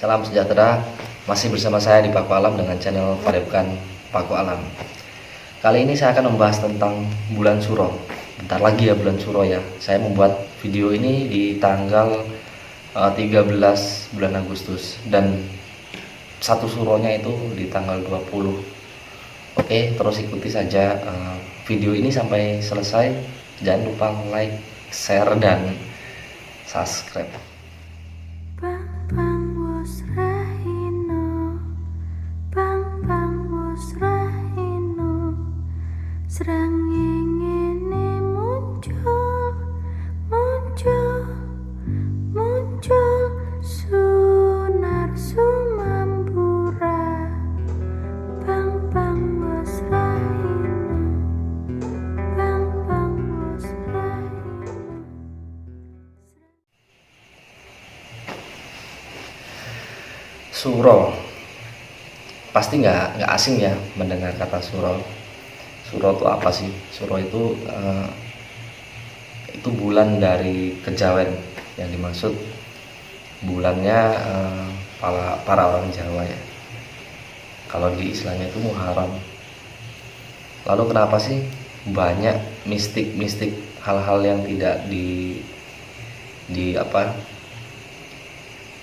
Salam sejahtera, masih bersama saya di Paku Alam dengan channel Padepokan Paku Alam. Kali ini saya akan membahas tentang bulan Suro. Bentar lagi ya bulan Suro ya. Saya membuat video ini di tanggal 13 bulan Agustus dan satu suronya itu di tanggal 20. Oke, terus ikuti saja video ini sampai selesai. Jangan lupa like, share, dan subscribe. Suro, pasti nggak asing ya mendengar kata Suro. Suro itu apa sih? Suro itu bulan dari Kejawen. Yang dimaksud bulannya para orang Jawa ya. Kalau di Islamnya itu Muharram. Lalu kenapa sih banyak mistik hal-hal yang tidak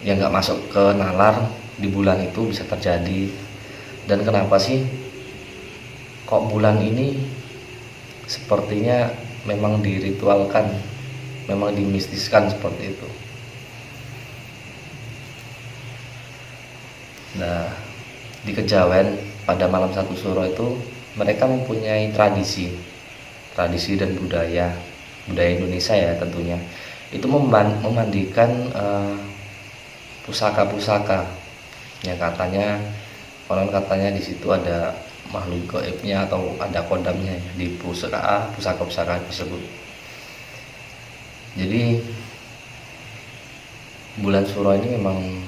yang nggak masuk ke nalar di bulan itu bisa terjadi? Dan kenapa sih kok bulan ini sepertinya memang diritualkan, memang dimistiskan seperti itu? Nah, di Kejawen pada malam satu suro itu mereka mempunyai tradisi dan budaya Indonesia ya tentunya. Itu memandikan pusaka-pusaka yang konon katanya di situ ada makhluk gaibnya atau ada kodamnya di pusaka-pusaka tersebut. Jadi bulan Suro ini memang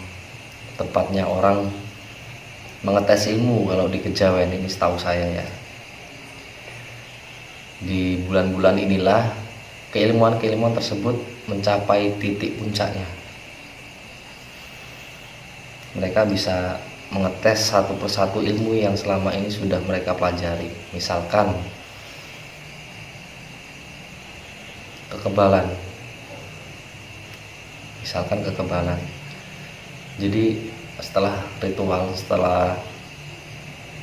tepatnya orang mengetes ilmu kalau di Kejawen ini, setahu saya ya. Di bulan-bulan inilah keilmuan tersebut mencapai titik puncaknya. Mereka bisa mengetes satu persatu ilmu yang selama ini sudah mereka pelajari. Misalkan kekebalan. Jadi setelah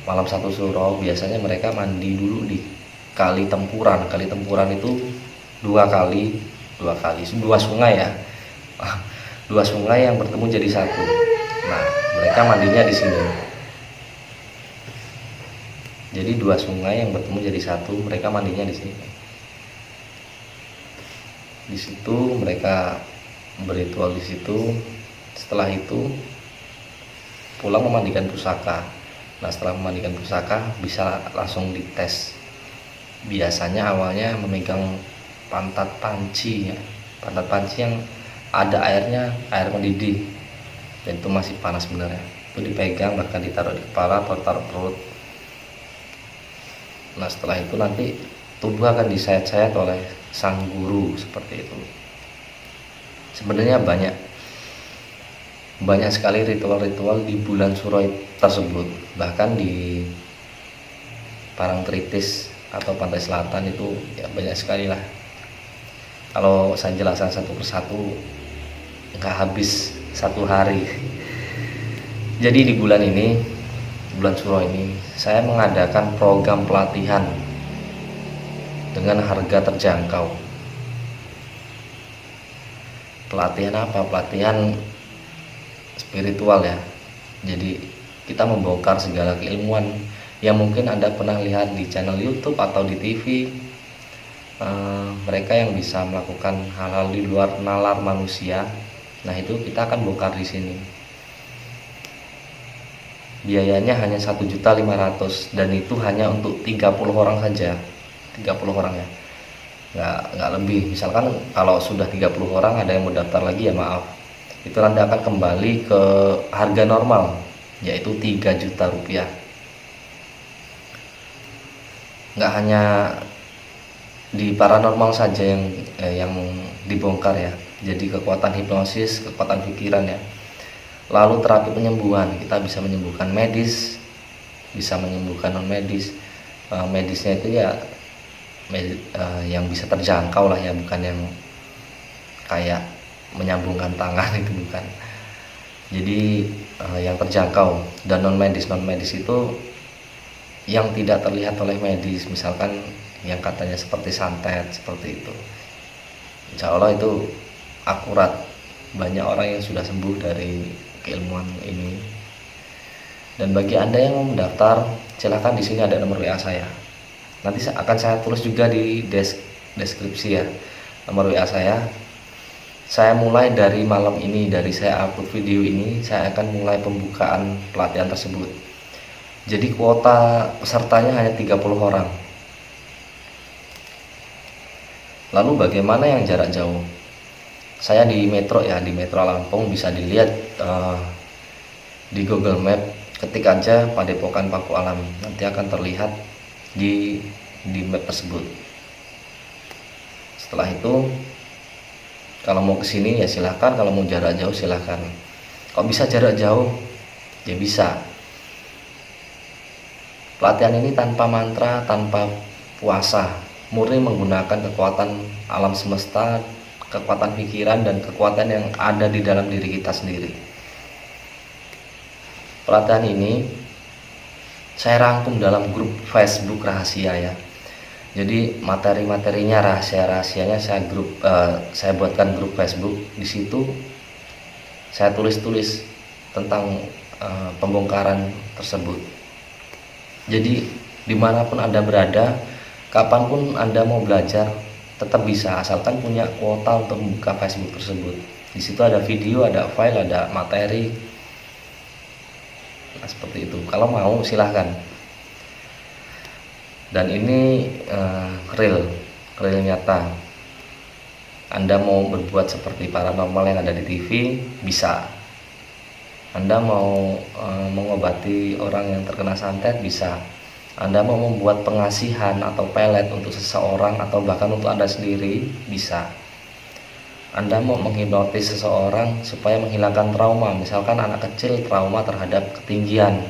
malam satu suro biasanya mereka mandi dulu di kali tempuran. Kali tempuran itu dua sungai ya. Dua sungai yang bertemu jadi satu. Nah, mereka mandinya di sini. Jadi dua sungai yang bertemu jadi satu, mereka mandinya di sini. Di situ mereka berritual di situ. Setelah itu pulang memandikan pusaka. Nah, setelah memandikan pusaka bisa langsung dites. Biasanya awalnya memegang pantat panci ya. Pantat panci yang ada air mendidih. Dan itu masih panas sebenarnya. Itu dipegang, bahkan ditaruh di kepala atau taruh perut. Nah, setelah itu nanti tubuh akan disayat-sayat oleh sang guru seperti itu. Sebenarnya banyak sekali ritual-ritual di bulan Suro tersebut. Bahkan di Parangtritis atau Pantai Selatan itu ya banyak sekali lah. Kalau saya jelaskan satu persatu nggak habis satu hari. Jadi di bulan Suro ini saya mengadakan program pelatihan dengan harga terjangkau. Pelatihan apa? Pelatihan spiritual ya. Jadi kita membongkar segala keilmuan yang mungkin Anda pernah lihat di channel YouTube atau di TV. Mereka yang bisa melakukan hal-hal di luar nalar manusia. Nah, itu kita akan bongkar di sini. Biayanya hanya 1.500.000 dan itu hanya untuk 30 orang saja. 30 orang ya. Nggak lebih. Misalkan kalau sudah 30 orang ada yang mau daftar lagi ya maaf. Itu Anda akan kembali ke harga normal, yaitu 3 juta rupiah. Nggak hanya di paranormal saja yang dibongkar ya. Jadi kekuatan hipnosis, kekuatan pikiran ya. Lalu terapi penyembuhan, kita bisa menyembuhkan medis, bisa menyembuhkan non medis. Medisnya itu ya yang bisa terjangkau lah ya, bukan yang kayak menyambungkan tangan itu bukan. Jadi yang terjangkau. Dan non medis itu yang tidak terlihat oleh medis, misalkan yang katanya seperti santet seperti itu. Insya Allah itu akurat, banyak orang yang sudah sembuh dari keilmuan ini. Dan bagi Anda yang mau mendaftar, silahkan, di sini ada nomor WA saya. Nanti akan saya tulis juga di deskripsi ya, nomor WA saya. Saya mulai dari malam ini, dari saya upload video ini, saya akan mulai pembukaan pelatihan tersebut. Jadi kuota pesertanya hanya 30 orang. Lalu bagaimana yang jarak jauh? Saya di Metro ya, di Metro Lampung, bisa dilihat di Google Map, ketik aja Padepokan Paku Alam, nanti akan terlihat di map tersebut. Setelah itu kalau mau kesini ya silahkan, kalau mau jarak jauh silahkan. Kok bisa jarak jauh? Ya bisa. Pelatihan ini tanpa mantra, tanpa puasa, murni menggunakan kekuatan alam semesta, kekuatan pikiran, dan kekuatan yang ada di dalam diri kita sendiri. Pelatihan ini saya rangkum dalam grup Facebook rahasia ya. Jadi materi-materinya, rahasia-rahasianya saya buatkan grup Facebook. Di situ saya tulis tentang pembongkaran tersebut. Jadi dimanapun Anda berada, kapanpun Anda mau belajar, tetap bisa, asalkan punya kuota untuk membuka Facebook tersebut. Di situ ada video, ada file, ada materi. Nah, seperti itu. Kalau mau silahkan. Dan ini real nyata. Anda mau berbuat seperti paranormal yang ada di TV, bisa. Anda mau mengobati orang yang terkena santet, bisa. Anda mau membuat pengasihan atau pelet untuk seseorang atau bahkan untuk Anda sendiri, bisa. Anda mau menghipnotis seseorang supaya menghilangkan trauma, misalkan anak kecil trauma terhadap ketinggian,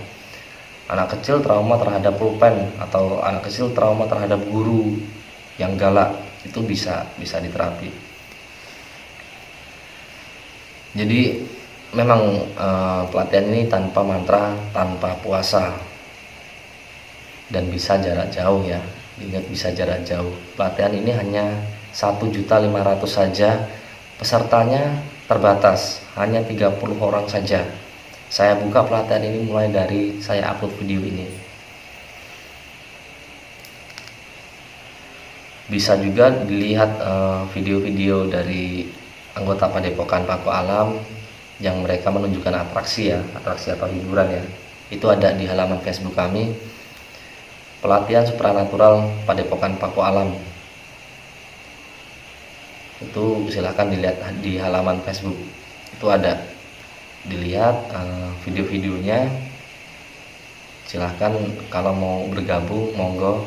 anak kecil trauma terhadap pulpen, atau anak kecil trauma terhadap guru yang galak, itu bisa diterapi. Jadi memang pelatihan ini tanpa mantra, tanpa puasa, dan bisa jarak jauh ya. Ingat, bisa jarak jauh. Pelatihan ini hanya 1.500.000 saja. Pesertanya terbatas, hanya 30 orang saja. Saya buka pelatihan ini mulai dari saya upload video ini. Bisa juga dilihat video-video dari anggota Padepokan Paku Alam yang mereka menunjukkan atraksi atau hiburan ya. Itu ada di halaman Facebook kami, pelatihan supranatural Padepokan Paku Alam. Itu silahkan dilihat di halaman Facebook, itu ada, dilihat video-videonya. Silahkan, kalau mau bergabung monggo.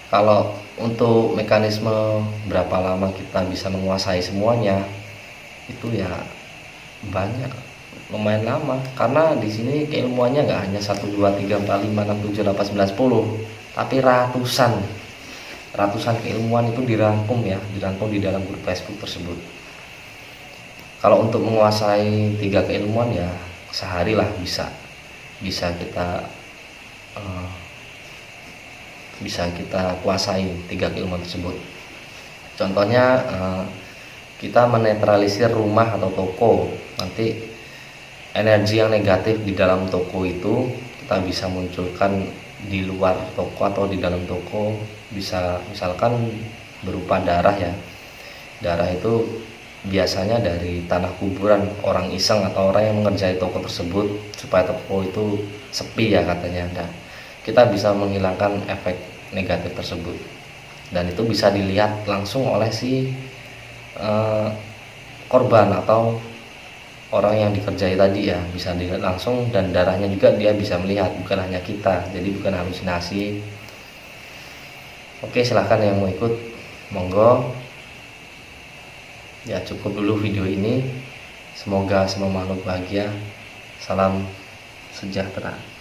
Kalau untuk mekanisme berapa lama kita bisa menguasai semuanya, itu ya banyak, lumayan lama, karena di sini keilmuannya nggak hanya 1, 2, 3, 4, 5, 6, 7, 8, 9, 10, tapi ratusan keilmuan itu dirangkum di dalam grup Facebook tersebut. Kalau untuk menguasai 3 keilmuan ya sehari lah bisa kita kuasai 3 keilmuan tersebut. Contohnya kita menetralisir rumah atau toko, nanti energi yang negatif di dalam toko itu kita bisa munculkan di luar toko atau di dalam toko. Bisa misalkan berupa darah ya. Darah itu biasanya dari tanah kuburan orang iseng atau orang yang mengerjai toko tersebut supaya toko itu sepi ya katanya. Nah, kita bisa menghilangkan efek negatif tersebut, dan itu bisa dilihat langsung oleh si korban atau orang yang dikerjai tadi ya, bisa dilihat langsung, dan darahnya juga dia bisa melihat, bukan hanya kita, jadi bukan halusinasi. Oke, silahkan yang mau ikut monggo ya. Cukup dulu video ini, semoga semua makhluk bahagia. Salam sejahtera.